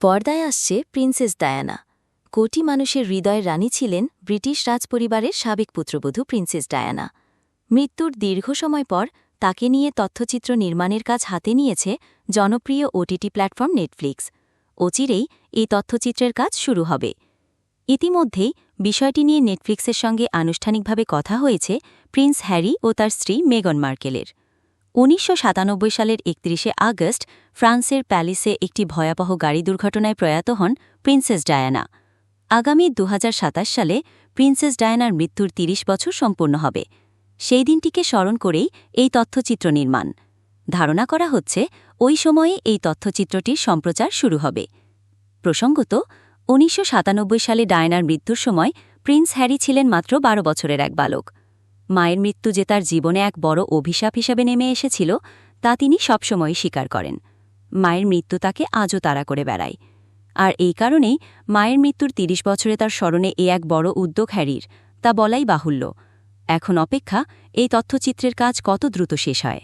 পর্দায় আসছে princess Diana. কোটি মানুষের হৃদয়ের রানী ছিলেন ব্রিটিশ রাজপরিবারের সাবেক পুত্রবধূ প্রিন্সেস ডায়ানা। মৃত্যুর দীর্ঘ সময় পর তাকে নিয়ে তথ্যচিত্র নির্মাণের কাজ হাতে নিয়েছে জনপ্রিয় ওটিটি প্ল্যাটফর্ম নেটফ্লিক্স। অচিরেই এই তথ্যচিত্রের কাজ শুরু হবে। ইতিমধ্যেই বিষয়টি নিয়ে নেটফ্লিক্সের সঙ্গে আনুষ্ঠানিকভাবে কথা হয়েছে প্রিন্স হ্যারি ও তার স্ত্রী মেগন মার্কেলের। ১৯৯৭ সালের ৩১ আগস্ট ফ্রান্সের প্যারিসে একটি ভয়াবহ গাড়ি দুর্ঘটনায় প্রয়াত হন প্রিন্সেস ডায়ানা। আগামী ২০২৭ সালে প্রিন্সেস ডায়ানার মৃত্যুর ৩০ বছর সম্পূর্ণ হবে। সেই দিনটিকে স্মরণ করেই এই তথ্যচিত্র নির্মাণ। ধারণা করা হচ্ছে ওই সময়ে এই তথ্যচিত্রটির সম্প্রচার শুরু হবে। প্রসঙ্গত, ১৯৯৭ সালে ডায়ানার মৃত্যুর সময় প্রিন্স হ্যারি ছিলেন মাত্র ১২ বছরের এক বালক। মায়ের মৃত্যু যে তার জীবনে এক বড় অভিশাপ হিসাবে নেমে এসেছিল, তা তিনি সবসময়ই স্বীকার করেন। মায়ের মৃত্যু তাকে আজও তাড়া করে বেড়ায়। আর এই কারণেই মায়ের মৃত্যুর ৩০ বছরে তার স্মরণে এ এক বড় উদ্যোগ হ্যারির, তা বলাই বাহুল্য। এখন অপেক্ষা এই তথ্যচিত্রের কাজ কত দ্রুত শেষ হয়।